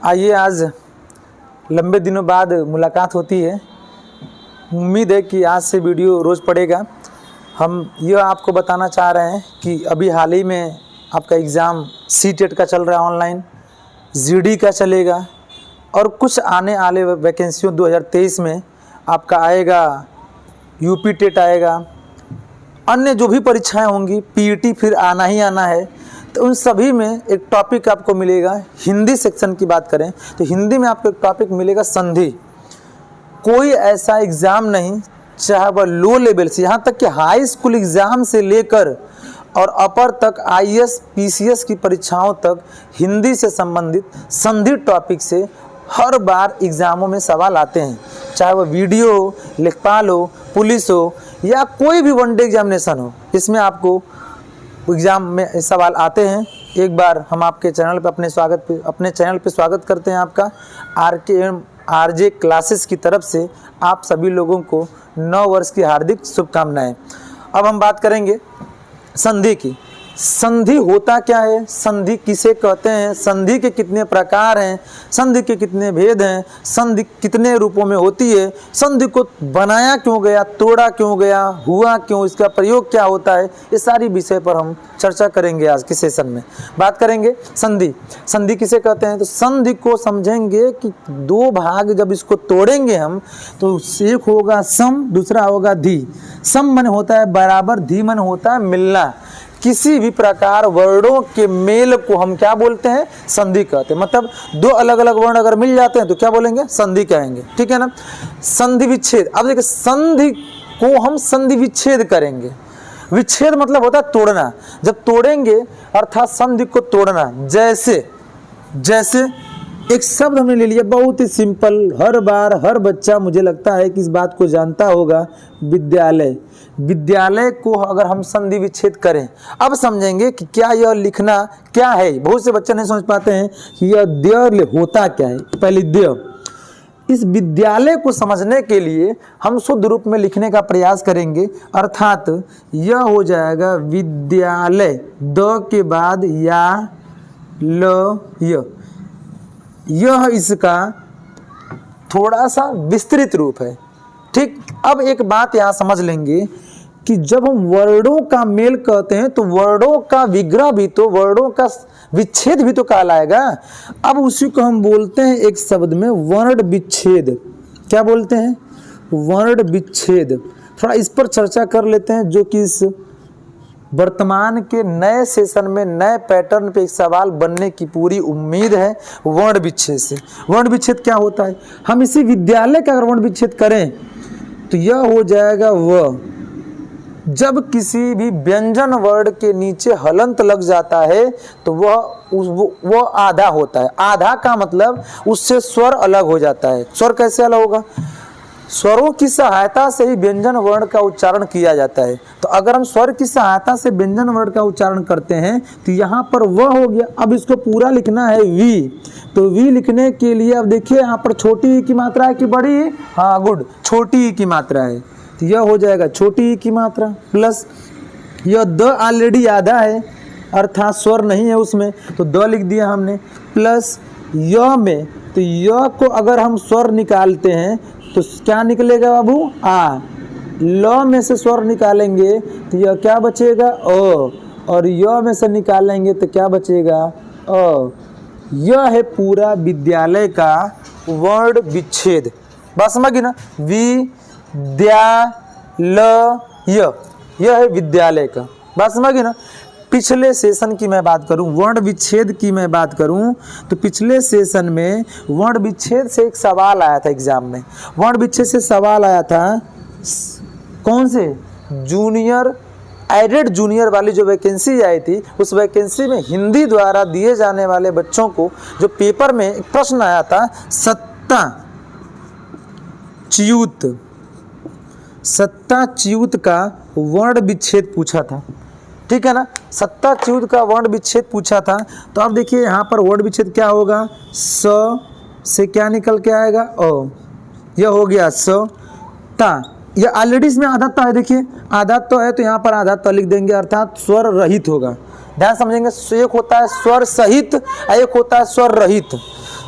आइए आज लंबे दिनों बाद मुलाकात होती है। उम्मीद है कि आज से वीडियो रोज़ पड़ेगा। हम यह आपको बताना चाह रहे हैं कि अभी हाल ही में आपका एग्ज़ाम सीटेट का चल रहा है, ऑनलाइन जीडी का चलेगा और कुछ आने वाले वैकेंसियों 2023 में आपका आएगा, यूपी टेट आएगा, अन्य जो भी परीक्षाएं होंगी, पीईटी फिर आना ही आना है। तो उन सभी में एक टॉपिक आपको मिलेगा। हिंदी सेक्शन की बात करें तो हिंदी में आपको एक टॉपिक मिलेगा संधि। कोई ऐसा एग्ज़ाम नहीं, चाहे वह लो लेवल से यहाँ तक कि हाई स्कूल एग्ज़ाम से लेकर और अपर तक आईएएस पीसीएस की परीक्षाओं तक हिंदी से संबंधित संधि टॉपिक से हर बार एग्ज़ामों में सवाल आते हैं। चाहे वह वीडियो हो, लेखपाल हो, पुलिस हो या कोई भी वनडे एग्जामिनेशन हो, इसमें आपको एग्ज़ाम में सवाल आते हैं। एक बार हम आपके चैनल पर अपने चैनल पे स्वागत करते हैं आपका। आरजे क्लासेस की तरफ से आप सभी लोगों को नव वर्ष की हार्दिक शुभकामनाएं। अब हम बात करेंगे संधि की। संधि होता क्या है, संधि किसे कहते हैं, संधि के कितने प्रकार हैं, संधि के कितने भेद हैं, संधि कितने रूपों में होती है, संधि को बनाया क्यों गया, तोड़ा क्यों गया, हुआ क्यों, इसका प्रयोग क्या होता है, ये सारी विषय पर हम चर्चा करेंगे आज के सेशन में। बात करेंगे संधि। संधि किसे कहते हैं, तो संधि को समझेंगे कि दो भाग जब इसको तोड़ेंगे हम तो एक होगा सम, दूसरा होगा धी। सम मन होता है बराबर, धी मन होता है मिलना। किसी भी प्रकार वर्णों के मेल को हम क्या बोलते हैं, संधि कहते हैं। मतलब दो अलग अलग वर्ण अगर मिल जाते हैं तो क्या बोलेंगे, संधि कहेंगे। ठीक है ना। संधि विच्छेद। अब देखिए संधि को हम संधि विच्छेद करेंगे। विच्छेद मतलब होता है तोड़ना। जब तोड़ेंगे अर्थात संधि को तोड़ना। जैसे एक शब्द हमने ले लिया, बहुत ही सिंपल, हर बार हर बच्चा मुझे लगता है कि इस बात को जानता होगा, विद्यालय। विद्यालय को अगर हम संधि विच्छेद करें, अब समझेंगे कि क्या यह लिखना क्या है। बहुत से बच्चे नहीं समझ पाते हैं कि यह द्य होता क्या है। पहले द्य, इस विद्यालय को समझने के लिए हम शुद्ध रूप में लिखने का प्रयास करेंगे। अर्थात यह हो जाएगा विद्यालय, द के बाद या ल य। यह इसका थोड़ा सा विस्तृत रूप है। ठीक। अब एक बात यहाँ समझ लेंगे कि जब हम वर्णों का मेल कहते हैं तो वर्णों का विग्रह भी तो, वर्णों का विच्छेद भी तो कहलाएगा। अब उसी को हम बोलते हैं एक शब्द में वर्ण विच्छेद। क्या बोलते हैं, वर्ण विच्छेद। थोड़ा इस पर चर्चा कर लेते हैं, जो कि इस वर्तमान के नए सेशन में नए पैटर्न पे एक सवाल बनने की पूरी उम्मीद है। वर्ण विच्छेद से, वर्ण विच्छेद क्या होता है। हम इसी विद्यालय का अगर वर्ण विच्छेद करें तो यह हो जाएगा व। जब किसी भी व्यंजन वर्ण के नीचे हलंत लग जाता है तो वह आधा होता है। आधा का मतलब उससे स्वर अलग हो जाता है। स्वर कैसे अलग होगा, स्वरों की सहायता से ही व्यंजन वर्ण का उच्चारण किया जाता है। तो अगर हम स्वर की सहायता से व्यंजन वर्ण का उच्चारण करते हैं तो यहाँ पर वह हो गया। अब इसको पूरा लिखना है वी। तो वी लिखने के लिए अब देखिए यहाँ पर छोटी ई की मात्रा है कि बड़ी ई, हाँ गुड, छोटी ई की मात्रा है। तो यह हो जाएगा छोटी ई की मात्रा प्लस यह द ऑलरेडी आधा है अर्थात स्वर नहीं है उसमें, तो द लिख दिया हमने, प्लस य में, तो य को अगर हम स्वर निकालते हैं तो क्या निकलेगा बाबू, आ। ल में से स्वर निकालेंगे तो यह क्या बचेगा, अ। और य में से निकालेंगे तो क्या बचेगा, अ। यह है पूरा विद्यालय का वर्ण विच्छेद। बात समझ गई ना। यह है विद्यालय का। बात समझ गई ना। पिछले सेशन की मैं बात करूं, वर्ण विच्छेद की मैं बात करूं, तो पिछले सेशन में वर्ण विच्छेद से एक सवाल आया था एग्जाम में। वर्ण विच्छेद से सवाल आया था कौन से, जूनियर, एडेड जूनियर वाली जो वैकेंसी आई थी, उस वैकेंसी में हिंदी द्वारा दिए जाने वाले बच्चों को जो पेपर में एक प्रश्न आया था, सत्ता च्युत का वर्ण विच्छेद पूछा था। ठीक है ना। सत्ता च्युत का वर्ण विच्छेद पूछा था। तो अब देखिए यहाँ पर वर्ण विच्छेद क्या होगा, स से क्या निकल के आएगा, ओ। यह हो गया स ता। यह ऑलरेडी इसमें आधा तो है, देखिए आधा तो है तो यहाँ पर आधा तो लिख देंगे अर्थात स्वर रहित होगा। ध्यान समझेंगे, एक होता है स्वर सहित, एक होता है स्वर रहित।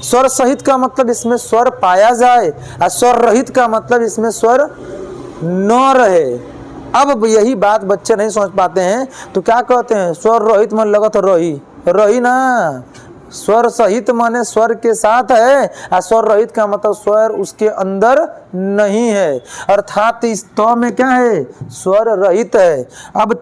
स्वर सहित का मतलब इसमें स्वर पाया जाए, और स्वर रहित का मतलब इसमें स्वर न रहे। अब यही बात बच्चे नहीं समझ पाते हैं, तो क्या कहते हैं, स्वर रहित मन लगा तो रही रही ना, स्वर सहित माने स्वर के साथ है, और स्वर रहित का मतलब स्वर उसके अंदर नहीं है, अर्थात इस त में क्या है, स्वर रहित है। अब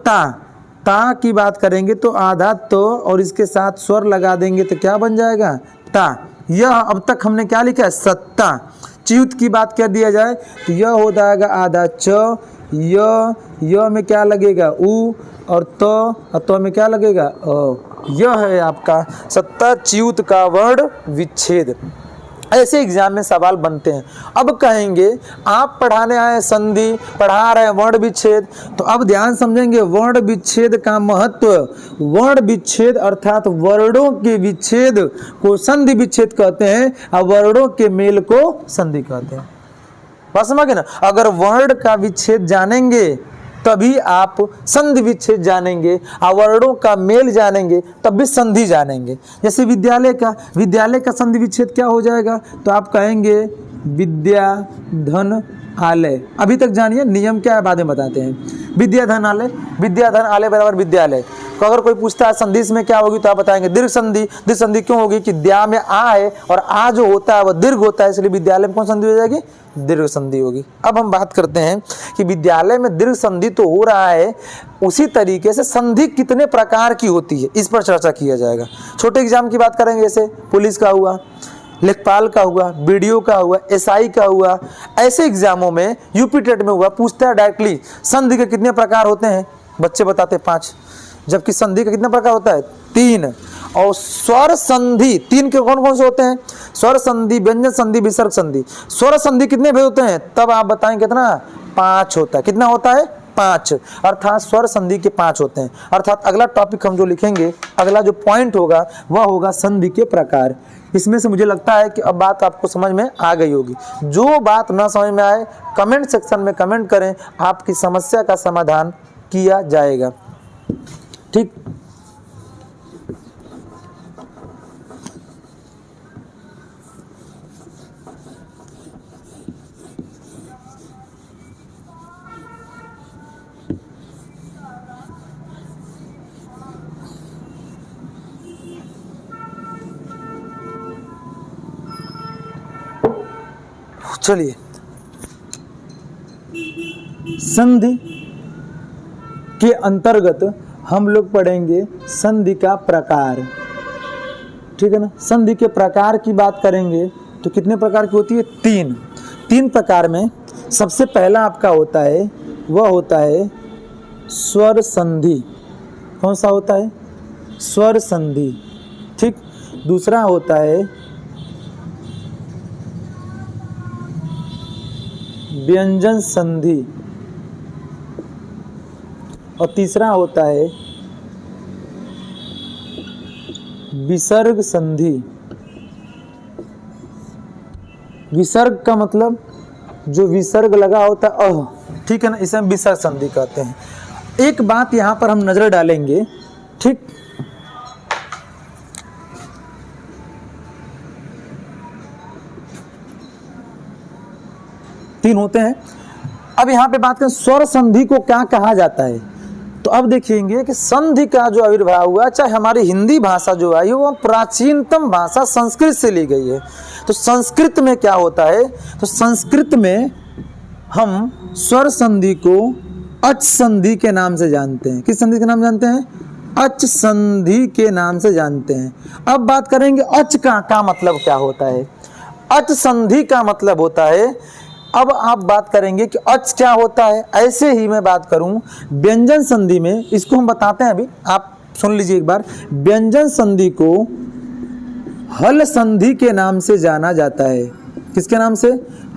ता की बात करेंगे तो आधा तो और इसके साथ स्वर लगा देंगे तो क्या बन जाएगा, ता। यह अब तक हमने क्या लिखा है, सत्ता। च्युत की बात कर दिया जाए तो यह हो जाएगा आधा च, य में क्या लगेगा उ, और तो में क्या लगेगा अ। यह है आपका सत्ता च्युत का वर्ण विच्छेद। ऐसे एग्जाम में सवाल बनते हैं। अब कहेंगे आप पढ़ाने आए संधि, पढ़ा रहे हैं वर्ण विच्छेद, तो अब ध्यान समझेंगे वर्ण विच्छेद का महत्व। वर्ण विच्छेद अर्थात वर्णों के विच्छेद को संधि विच्छेद कहते हैं, और वर्णों के मेल को संधि कहते हैं। बात समझ गए ना। अगर वर्ण का विच्छेद जानेंगे तभी आप संधि विच्छेद जानेंगे, और वर्णों का मेल जानेंगे तब भी संधि जानेंगे। जैसे विद्यालय का संधि विच्छेद क्या हो जाएगा, तो आप कहेंगे विद्या धन आलय। अभी तक जानिए नियम क्या है, बाद में बताते हैं। विद्या धन आलय बराबर विद्यालय। तो अगर कोई पूछता है संधि में क्या होगी, तो आप बताएंगे दीर्घ संधि। दीर्घ संधि क्यों होगी कि द्या में आ है, और आ जो होता है वह दीर्घ होता है, इसलिए विद्यालय में कौन संधि हो जाएगी, दीर्घ संधि होगी। अब हम बात करते हैं कि विद्यालय में दीर्घ संधि तो हो रहा है, उसी तरीके से संधि कितने प्रकार की होती है इस पर चर्चा किया जाएगा। छोटे एग्जाम की बात करेंगे, जैसे पुलिस का हुआ, लेखपाल का हुआ, बीडीओ का हुआ, एसआई का हुआ। ऐसे एग्जामों में यूपी टेट में हुआ, पूछता है डायरेक्टली संधि के कितने प्रकार होते हैं, बच्चे बताते 5, जबकि संधि का कितना प्रकार होता है 3। और स्वर संधि 3 के कौन कौन से होते हैं, स्वर संधि, व्यंजन संधि, विसर्ग संधि। स्वर संधि कितने भेद होते हैं, तब आप बताएं कितना, 5 होता है। कितना होता है, 5, अर्थात स्वर संधि के 5 होते हैं। अर्थात अगला टॉपिक हम जो लिखेंगे, अगला जो पॉइंट होगा वह होगा संधि के प्रकार। इसमें से मुझे लगता है कि अब बात आपको समझ में आ गई होगी। जो बात ना समझ में आए कमेंट सेक्शन में कमेंट करें, आपकी समस्या का समाधान किया जाएगा। ठीक, चलिए संधि के अंतर्गत हम लोग पढ़ेंगे संधि का प्रकार। ठीक है ना। संधि के प्रकार की बात करेंगे तो कितने प्रकार की होती है, 3 प्रकार में सबसे पहला आपका होता है, वह होता है स्वर संधि। कौन सा होता है, स्वर संधि। ठीक, दूसरा होता है व्यंजन संधि, और तीसरा होता है विसर्ग संधि। विसर्ग का मतलब जो विसर्ग लगा होता है अह, ठीक है ना, इसे हम विसर्ग संधि कहते हैं। एक बात यहां पर हम नजर डालेंगे, ठीक, तीन होते हैं। अब यहां पे बात करें स्वर संधि को क्या कहा जाता है, तो अब देखेंगे कि संधि का जो आविर्भाव हुआ, चाहे हमारी हिंदी भाषा जो आई है वो प्राचीनतम भाषा संस्कृत से ली गई है। तो संस्कृत में क्या होता है, तो संस्कृत में हम स्वर संधि को अच संधि के नाम से जानते हैं। किस संधि के नाम जानते हैं, अच संधि के नाम से जानते हैं। अब बात करेंगे अच का मतलब क्या होता है। अच संधि का मतलब होता है, अब आप बात करेंगे कि अच क्या होता है। ऐसे ही मैं बात करूं व्यंजन संधि में, इसको हम बताते हैं, अभी आप सुन लीजिए एक बार। व्यंजन संधि को हल संधि के नाम से जाना जाता है। किसके नाम से,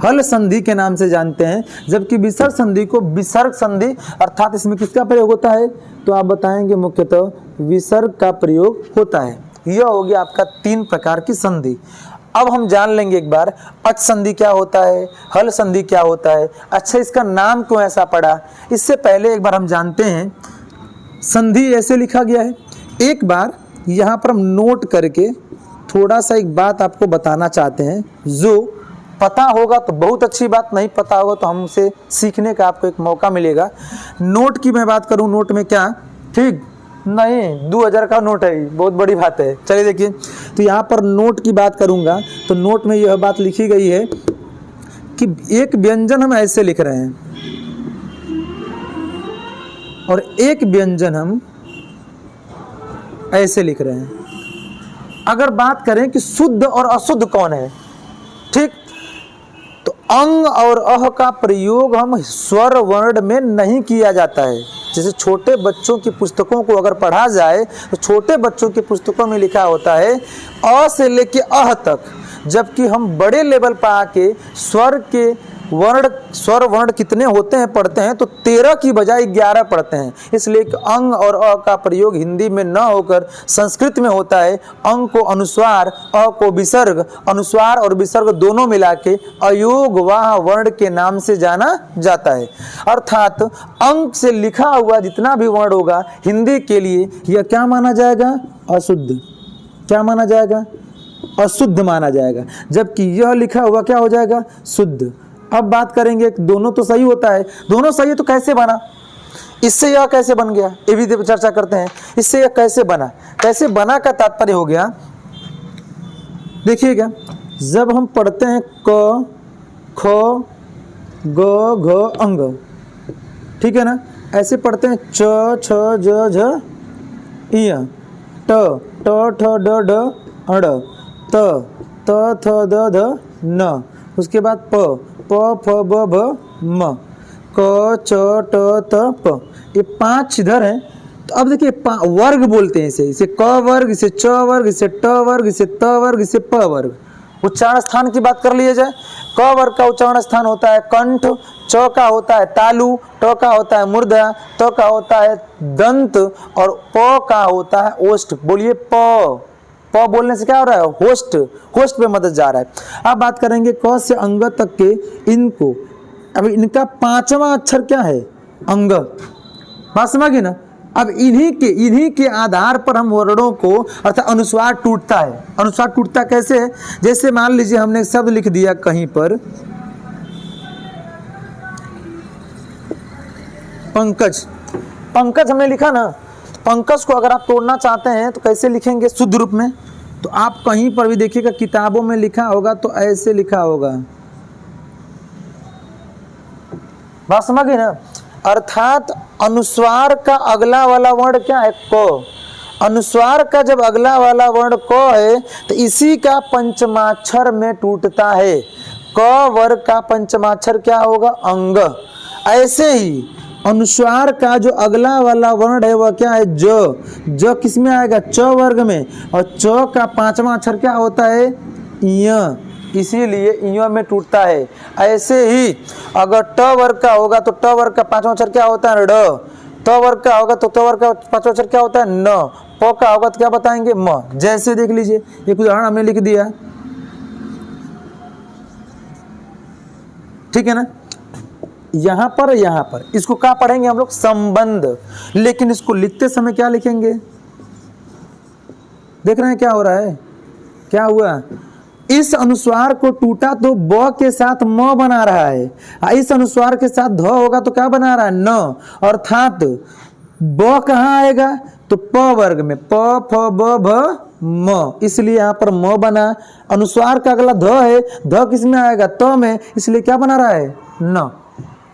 हल संधि के नाम से जानते हैं। जबकि विसर्ग संधि को विसर्ग संधि, अर्थात इसमें किसका प्रयोग होता है, तो आप बताएंगे मुख्यतः विसर्ग का प्रयोग होता है। यह हो गया आपका 3 प्रकार की संधि। अब हम जान लेंगे एक बार अच संधि क्या होता है, हल संधि क्या होता है। अच्छा, इसका नाम क्यों ऐसा पड़ा, इससे पहले एक बार हम जानते हैं संधि ऐसे लिखा गया है। एक बार यहाँ पर हम नोट करके थोड़ा सा एक बात आपको बताना चाहते हैं, जो पता होगा तो बहुत अच्छी बात, नहीं पता होगा तो हमसे सीखने का आपको एक मौका मिलेगा। नोट की मैं बात करूं, नोट में क्या, ठीक नहीं 2000 का नोट है, बहुत बड़ी बात है। चलिए देखिए, तो यहाँ पर नोट की बात करूंगा तो नोट में यह बात लिखी गई है कि एक व्यंजन हम ऐसे लिख रहे हैं और एक व्यंजन हम ऐसे लिख रहे हैं। अगर बात करें कि शुद्ध और अशुद्ध कौन है, ठीक, तो अंग और अह का प्रयोग हम स्वर वर्ण में नहीं किया जाता है। जैसे छोटे बच्चों की पुस्तकों को अगर पढ़ा जाए तो छोटे बच्चों की पुस्तकों में लिखा होता है अ से लेके अह तक, जबकि हम बड़े लेवल पर आके स्वर वर्ण कितने होते हैं पढ़ते हैं तो 13 की बजाय 11 पढ़ते हैं। इसलिए कि अंग और अ का प्रयोग हिंदी में न होकर संस्कृत में होता है। अंग को अनुस्वार, अ को विसर्ग, अनुस्वार और विसर्ग दोनों मिला के अयोगवाह वर्ण के नाम से जाना जाता है। अर्थात अंग से लिखा हुआ जितना भी वर्ण होगा हिंदी के लिए यह क्या माना जाएगा, अशुद्ध। क्या माना जाएगा, अशुद्ध माना जाएगा, जबकि यह लिखा हुआ क्या हो जाएगा, शुद्ध। अब बात करेंगे दोनों तो सही होता है, दोनों सही है तो कैसे बना, इससे यह कैसे बन गया, ये भी चर्चा करते हैं। इससे यह कैसे बना, कैसे बना का तात्पर्य हो गया, देखिएगा, जब हम पढ़ते हैं क ख ग घ अंग, ठीक है ना, ऐसे पढ़ते हैं च छ ज झ इय ट ट ठ ड ढ अड़ त त थ द ध न, उसके बाद प प फ ब भ म क च ट त प, ये 5 इधर हैं। तो अब देखिए वर्ग बोलते हैं इसे क वर्ग, इसे च वर्ग, इसे ट वर्ग, इसे त वर्ग, इसे प वर्ग। उच्चारण स्थान की बात कर लिए जाए, क वर्ग का उच्चारण स्थान होता है कंठ, च का होता है तालु, ट का होता है मूर्धा, त का होता है दंत और प का होता है ओष्ठ। बोलिए प बोलने से क्या हो रहा है, होस्ट, होस्ट पे मदद जा रहा है। अब बात करेंगे क से अंग तक के इनको, अब इनका 5वां अक्षर क्या है, अंग, बात समझिए ना। अब इन्हीं के आधार पर हम वर्णों को अर्थात अनुस्वार टूटता है। अनुस्वार टूटता कैसे है, जैसे मान लीजिए हमने शब्द लिख दिया कहीं पर पंकज, पंकज हमने लिखा ना, पंकज को अगर आप तोड़ना चाहते हैं तो कैसे लिखेंगे, शुद्ध रूप में। तो आप कहीं पर भी देखिएगा किताबों में लिखा होगा तो ऐसे लिखा होगा, बात समझ गए ना। अर्थात अनुस्वार का अगला वाला वर्ण क्या है, क। अनुस्वार का जब अगला वाला वर्ण क है तो इसी का पंचमाक्षर में टूटता है। क वर्ग का पंचमाक्षर क्या होगा, अंग। ऐसे ही अनुस्वार का जो अगला वाला वर्ण है वह क्या है, ज किस में आएगा, च वर्ग में, और च का 5वां अक्षर क्या होता है, य, इसीलिए य में टूटता है। ऐसे ही अगर ट वर्ग का होगा तो ट वर्ग का 5वां अक्षर क्या होता है, ड। त वर्ग का होगा तो त वर्ग का 5वां अक्षर क्या होता है, न। प का होगा तो क्या बताएंगे, म। जैसे देख लीजिए एक उदाहरण हमने लिख दिया, ठीक है ना। यहाँ पर इसको क्या पढ़ेंगे हम लोग, संबंध, लेकिन इसको लिखते समय क्या लिखेंगे, देख रहे हैं क्या हो रहा है, क्या हुआ, इस अनुस्वार को टूटा तो ब के साथ म बना रहा है, इस अनुस्वार के साथ ध होगा तो क्या बना रहा है, न। अर्थात ब कहाँ आएगा, तो प वर्ग में, प फ ब भ म, इसलिए यहाँ पर म बना। अनुस्वार का अगला ध है, ध किस में आएगा, त में, इसलिए क्या बना रहा है, न।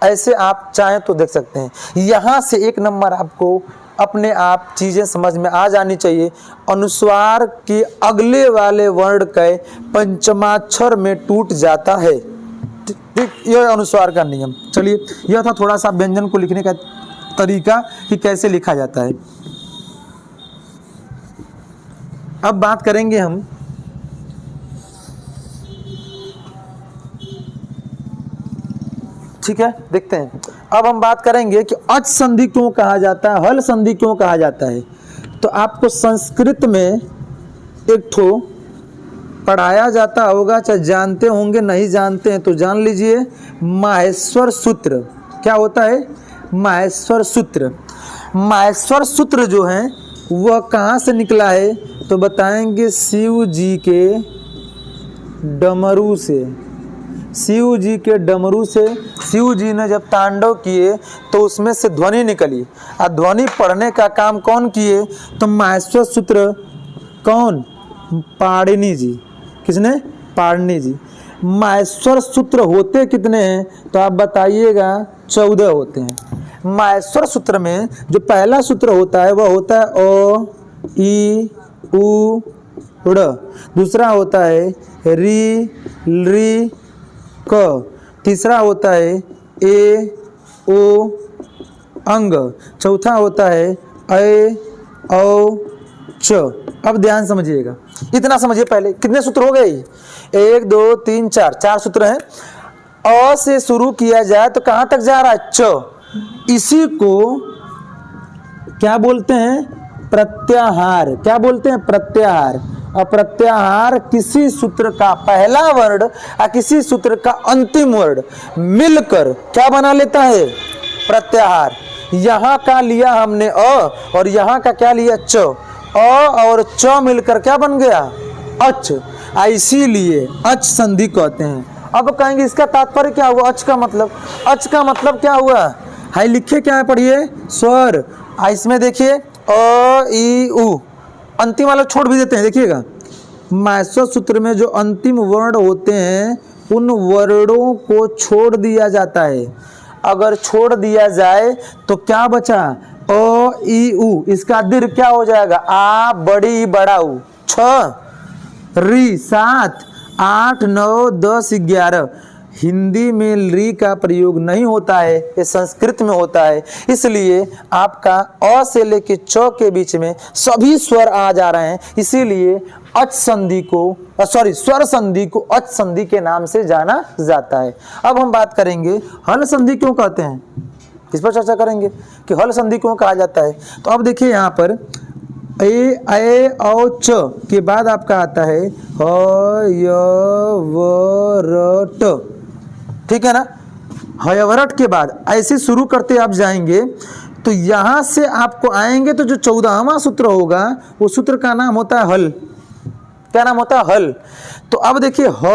ऐसे आप चाहें तो देख सकते हैं। यहाँ से 1 नंबर आपको अपने आप चीज़ें समझ में आ जानी चाहिए। अनुस्वार के अगले वाले वर्ण के पंचमाक्षर में टूट जाता है, ठीक, यह अनुस्वार का नियम। चलिए, यह था थोड़ा सा व्यंजन को लिखने का तरीका कि कैसे लिखा जाता है। अब बात करेंगे हम ठीक है, देखते हैं। अब हम बात करेंगे कि अच संधि क्यों कहा जाता है, हल संधि क्यों कहा जाता है। तो आपको संस्कृत में एक ठो पढ़ाया जाता होगा, चाहे जानते होंगे, नहीं जानते हैं तो जान लीजिए, माहेश्वर सूत्र। क्या होता है, माहेश्वर सूत्र। माहेश्वर सूत्र जो है वह कहाँ से निकला है, तो बताएंगे शिव जी के डमरू से। शिव जी के डमरू से शिव जी ने जब तांडव किए तो उसमें से ध्वनि निकली, और ध्वनि पढ़ने का काम कौन किए, तो माहेश्वर सूत्र कौन, पाणिनि जी। किसने, पाणिनि जी। माहेश्वर सूत्र होते कितने हैं, तो आप बताइएगा 14 होते हैं। माहेश्वर सूत्र में जो पहला सूत्र होता है वह होता है ओ ई उ ड़, दूसरा होता है री री क, तीसरा होता है ए ओ अंग, चौथा होता है ऐ औ च। अब ध्यान समझिएगा, इतना समझिए। पहले कितने सूत्र हो गए, 1 2 3 4, 4 सूत्र हैं। अ से शुरू किया जाए तो कहां तक जा रहा है, च। इसी को क्या बोलते हैं, प्रत्याहार। क्या बोलते हैं, प्रत्याहार। और प्रत्याहार किसी सूत्र का पहला वर्ड और किसी सूत्र का अंतिम वर्ड मिलकर क्या बना लेता है, प्रत्याहार। यहाँ का लिया हमने अ और यहाँ का क्या लिया, च। अ और च मिलकर क्या बन गया, अच। इसीलिए अच संधि कहते हैं। अब कहेंगे इसका तात्पर्य क्या हुआ, अच का मतलब, अच का मतलब क्या हुआ, हाई लिखे क्या है, पढ़िए, स्वर। इसमें देखिए अ ई उ, अंतिम वाला छोड़ भी देते हैं। देखिएगा माहेश्वर सूत्र में जो अंतिम वर्ण होते हैं उन वर्णों को छोड़ दिया जाता है। अगर छोड़ दिया जाए तो क्या बचा, ओ ई उ, इसका दीर्घ क्या हो जाएगा, आ बड़ी बड़ा उ, 6 री 7 8 9 10 11। हिंदी में री का प्रयोग नहीं होता है, ये संस्कृत में होता है। इसलिए आपका अ से लेके च के बीच में सभी स्वर आ जा रहे हैं। इसीलिए अच संधि को स्वर संधि को अच संधि के नाम से जाना जाता है। अब हम बात करेंगे हल संधि क्यों कहते हैं, इस पर चर्चा करेंगे कि हल संधि क्यों कहा जाता है। तो अब देखिए यहाँ पर ए औ च के बाद आपका आता है ह य व र ट, ठीक है ना। हयवरट के बाद ऐसे शुरू करते आप जाएंगे तो यहां से आपको आएंगे तो जो 14वां सूत्र होगा वो सूत्र का नाम होता है हल। क्या नाम होता है, हल। तो अब देखिए ह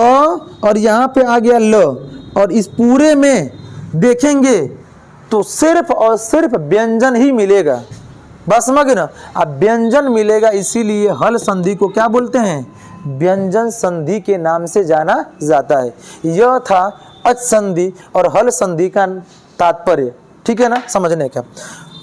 और यहाँ पे आ गया ल, और इस पूरे में देखेंगे तो सिर्फ और सिर्फ व्यंजन ही मिलेगा, बस समझ ना, अब व्यंजन मिलेगा। इसीलिए हल संधि को क्या बोलते हैं, व्यंजन संधि के नाम से जाना जाता है। यह था अच संधि और हल संधि का तात्पर्य, ठीक है ना, समझने का।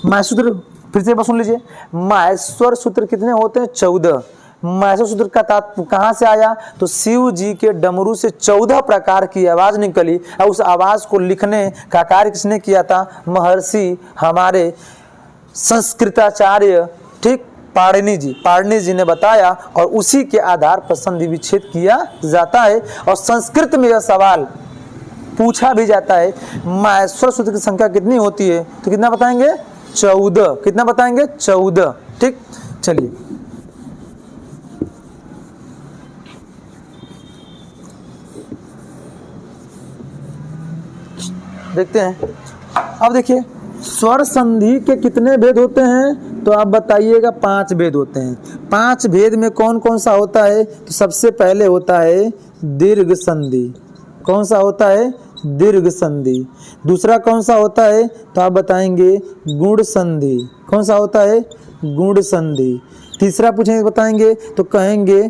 माहेश्वर सूत्र फिर से सुन लीजिए, माहेश्वर सूत्र कितने होते हैं, 14। माहेश्वर सूत्र का तात्पर्य कहाँ से आया, तो शिव जी के डमरू से 14 प्रकार की आवाज निकली, और उस आवाज को लिखने का कार्य किसने किया था, महर्षि हमारे संस्कृताचार्य, ठीक, पाणिनि जी ने बताया, और उसी के आधार पर संधि विच्छेद किया जाता है। और संस्कृत में यह सवाल पूछा भी जाता है, माहेश्वर सूत्र की संख्या कितनी होती है, तो कितना बताएंगे, 14। कितना बताएंगे, 14, ठीक। चलिए देखते हैं। अब देखिए स्वर संधि के कितने भेद होते हैं, तो आप बताइएगा 5 भेद होते हैं। 5 भेद में कौन कौन सा होता है, तो सबसे पहले होता है दीर्घ संधि। कौन सा होता है, दीर्घ संधि। दूसरा कौन सा होता है, तो आप बताएंगे गुण संधि। कौन सा होता है, गुण संधि। तीसरा पूछेंगे बताएंगे तो कहेंगे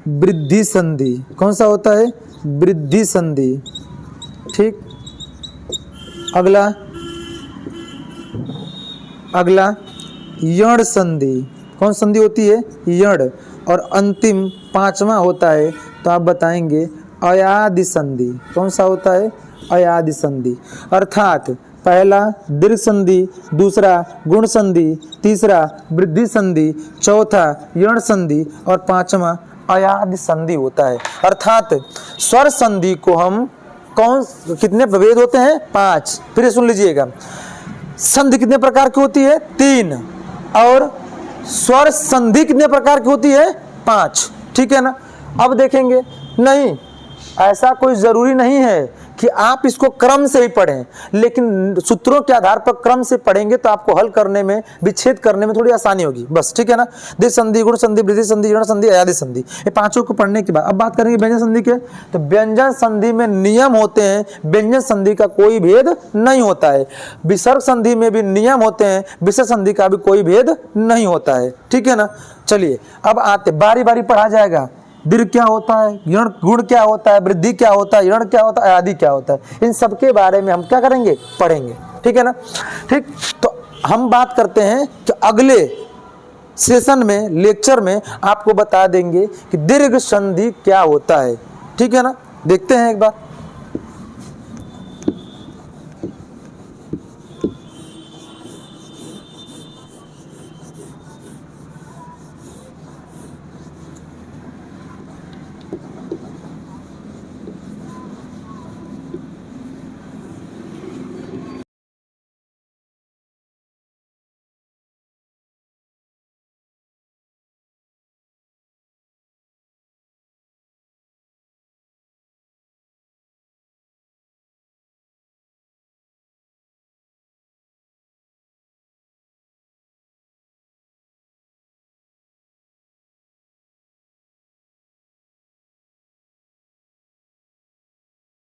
वृद्धि संधि। कौन सा होता है, वृद्धि संधि, ठीक। अगला यण संधि। कौन संधि होती है, यण। और अंतिम 5वां होता है तो आप बताएंगे अयादि संधि। कौन सा होता है, अयादि संधि। अर्थात पहला दीर्घ संधि, दूसरा गुण संधि, तीसरा वृद्धि संधि, चौथा यण संधि और 5वां अयादि संधि होता है। अर्थात स्वर संधि को हम कितने भेद होते हैं, 5। फिर सुन लीजिएगा, संधि कितने प्रकार की होती है, 3। और स्वर संधि कितने प्रकार की होती है, 5, ठीक है ना। अब देखेंगे नहीं, ऐसा कोई जरूरी नहीं है कि आप इसको क्रम से ही पढ़ें, लेकिन सूत्रों के आधार पर क्रम से पढ़ेंगे तो आपको हल करने में, विच्छेद करने में थोड़ी आसानी होगी, बस, ठीक है ना। द्विज संधि, गुण संधि, वृद्धि संधि, ऋण संधि, अयादि संधि, ये पांचों को पढ़ने के बाद अब बात करेंगे व्यंजन संधि के। तो व्यंजन संधि में नियम होते हैं, व्यंजन संधि का कोई भेद नहीं होता है। विसर्ग संधि में भी नियम होते हैं, विसर्ग संधि का भी कोई भेद नहीं होता है, ठीक है ना। चलिए अब आते, बारी बारी पढ़ा जाएगा। दीर्घ क्या होता है, गुण क्या होता है, वृद्धि क्या होता है, ऋण क्या होता है, आदि क्या होता है, इन सब के बारे में हम क्या करेंगे, पढ़ेंगे, ठीक है ना। ठीक, तो हम बात करते हैं कि अगले सेशन में, लेक्चर में आपको बता देंगे कि दीर्घ संधि क्या होता है, ठीक है ना। देखते हैं एक बार।